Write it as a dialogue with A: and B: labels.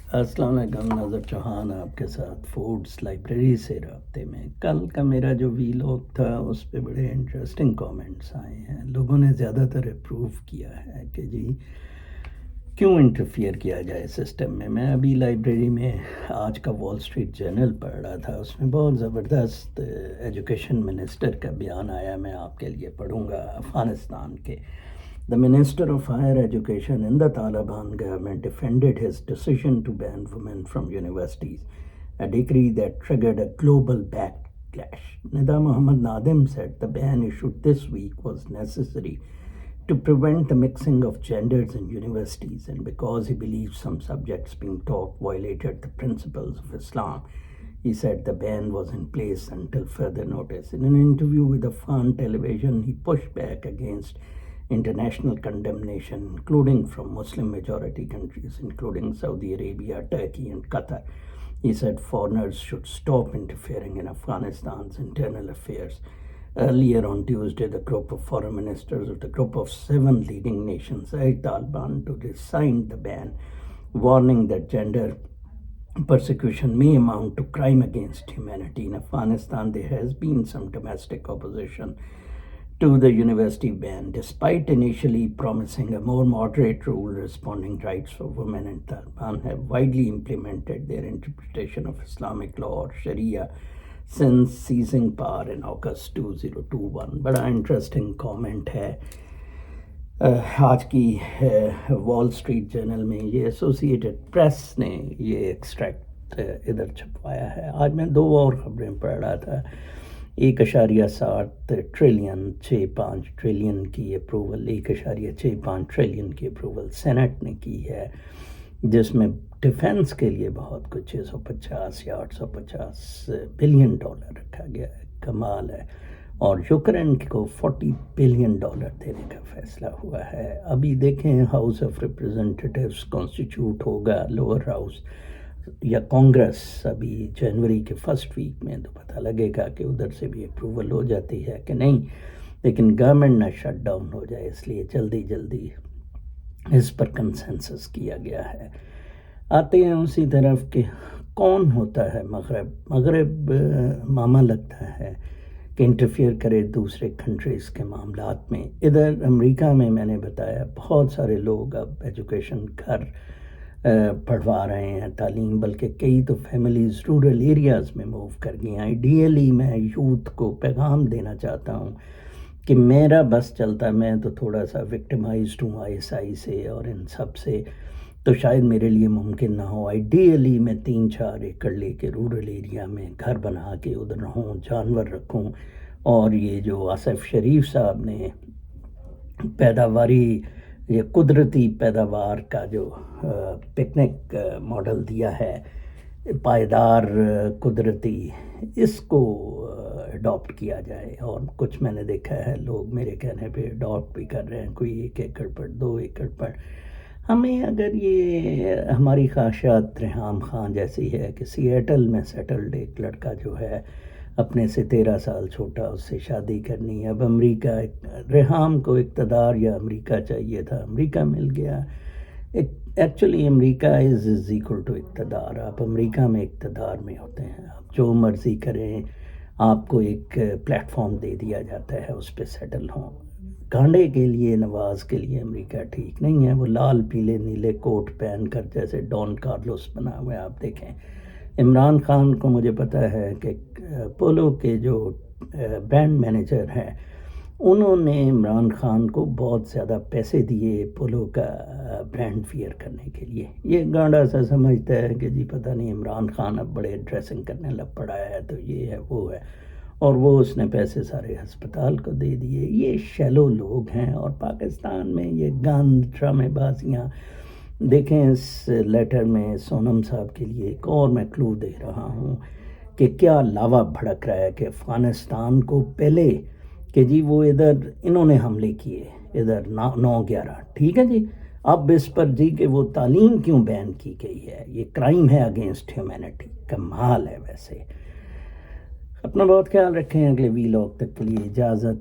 A: السلام علیکم، ناظر چوہان آپ کے ساتھ فوڈس لائبریری سے رابطے میں۔ کل کا میرا جو ویلاگ تھا اس پہ بڑے انٹرسٹنگ کامنٹس آئے ہیں۔ لوگوں نے زیادہ تر اپروو کیا ہے کہ جی کیوں انٹرفیئر کیا جائے سسٹم میں۔ میں ابھی لائبریری میں آج کا وال اسٹریٹ جرنل پڑھ رہا تھا، اس میں بہت زبردست ایجوکیشن منسٹر کا بیان آیا، میں آپ کے لیے پڑھوں گا افغانستان کے۔ The Minister of Higher Education in the Taliban government defended his decision to ban women from universities, a decree that triggered a global backlash. Nida Muhammad Nadim said the ban issued this week was necessary to prevent the mixing of genders in universities and because he believes some subjects being taught violated the principles of Islam. He said the ban was in place until further notice. In an interview with Afghan television, he pushed back against international condemnation, including from Muslim-majority countries, including Saudi Arabia, Turkey, and Qatar. He said foreigners should stop interfering in Afghanistan's internal affairs. Earlier on Tuesday, the group of foreign ministers of the group of 7 leading nations urged Taliban to rescind the ban, warning that gender persecution may amount to crime against humanity. In Afghanistan, there has been some domestic opposition to the university ban, despite initially promising a more moderate rule responding rights for women, and Taliban have widely implemented their interpretation of Islamic law or Sharia since seizing power in August 2021. بڑا interesting comment ہے آج کی وال street general میں، یہ associated press نے یہ extract ادھر چھپوایا ہے۔ آج میں 2 اور خبریں پڑھ رہا تھا۔ 1.7 ٹریلین 6.5 ٹریلین کی اپروول، 1.65 ٹریلین کی اپروول سینٹ نے کی ہے، جس میں ڈیفنس کے لیے بہت کچھ 650 یا 850 بلین ڈالر رکھا گیا ہے، کمال ہے۔ اور یوکرین کو $40 بلین دینے کا فیصلہ ہوا ہے۔ ابھی دیکھیں ہاؤس آف ریپریزنٹیٹیوز کانسٹیٹیوٹ ہوگا، لوور ہاؤس یا کانگریس ابھی جنوری کے فرسٹ ویک میں، تو پتہ لگے گا کہ ادھر سے بھی اپروول ہو جاتی ہے کہ نہیں، لیکن گورنمنٹ نہ شٹ ڈاؤن ہو جائے، اس لیے جلدی اس پر کنسنسس کیا گیا ہے۔ آتے ہیں اسی طرف کہ کون ہوتا ہے مغرب ماما لگتا ہے کہ انٹرفیئر کرے دوسرے کنٹریز کے معاملات میں۔ ادھر امریکہ میں نے بتایا بہت سارے لوگ اب ایجوکیشن گھر پڑھوا رہے ہیں، تعلیم، بلکہ کئی تو فیملیز رورل ایریاز میں موو کر گئی ہیں۔ آئیڈیلی میں یوتھ کو پیغام دینا چاہتا ہوں کہ میرا بس چلتا، میں تو تھوڑا سا وکٹمائزڈ ہوں ISI سے اور ان سب سے، تو شاید میرے لیے ممکن نہ ہو۔ آئیڈیلی میں 3-4 ایکڑ لے کے رورل ایریا میں گھر بنا کے ادھر رہوں، جانور رکھوں، اور یہ جو آصف شریف صاحب نے پیداواری، یہ قدرتی پیداوار کا جو پکنک ماڈل دیا ہے، پائیدار قدرتی، اس کو اڈاپٹ کیا جائے۔ اور کچھ میں نے دیکھا ہے لوگ میرے کہنے پہ اڈاپٹ بھی کر رہے ہیں، کوئی 1 ایکڑ پر، 2 ایکڑ پر۔ ہمیں اگر یہ ہماری خواہشات ریحام خان جیسی ہے کہ سیٹل میں سیٹلڈ ایک لڑکا جو ہے اپنے سے 13 سال چھوٹا، اس سے شادی کرنی ہے۔ اب امریکہ، ریحام کو اقتدار یا امریکہ چاہیے تھا، امریکہ مل گیا۔ ایکچولی امریکہ از ایکول ٹو اقتدار۔ آپ امریکہ میں اقتدار میں ہوتے ہیں، آپ جو مرضی کریں، آپ کو ایک پلیٹ فارم دے دیا جاتا ہے، اس پہ سیٹل ہوں۔ گانڈے کے لیے، نواز کے لیے امریکہ ٹھیک نہیں ہے۔ وہ لال پیلے نیلے کوٹ پہن کر جیسے ڈان کارلوس بنا ہوا ہے، آپ دیکھیں۔ عمران خان کو مجھے پتہ ہے کہ پولو کے جو برانڈ مینیجر ہیں، انہوں نے عمران خان کو بہت زیادہ پیسے دیے پولو کا برانڈ فیئر کرنے کے لیے۔ یہ گانڈا سا سمجھتا ہے کہ جی پتہ نہیں عمران خان اب بڑے ڈریسنگ کرنے لگ پڑا ہے، تو یہ ہے وہ ہے، اور وہ اس نے پیسے سارے ہسپتال کو دے دیے۔ یہ شیلو لوگ ہیں۔ اور پاکستان میں یہ گاند ڈرامے بازیاں دیکھیں۔ اس لیٹر میں سونم صاحب کے لیے ایک اور میں کلو دے رہا ہوں کہ کیا لاوا بھڑک رہا ہے کہ افغانستان کو پہلے کہ جی وہ ادھر انہوں نے حملے کیے، ادھر 9/11، ٹھیک ہے جی، اب اس پر جی کہ وہ تعلیم کیوں بین کی گئی ہے، یہ کرائم ہے اگینسٹ ہیومینٹی۔ کمال ہے۔ ویسے اپنا بہت خیال رکھیں، اگلے ویلاگ تک کے لیے اجازت۔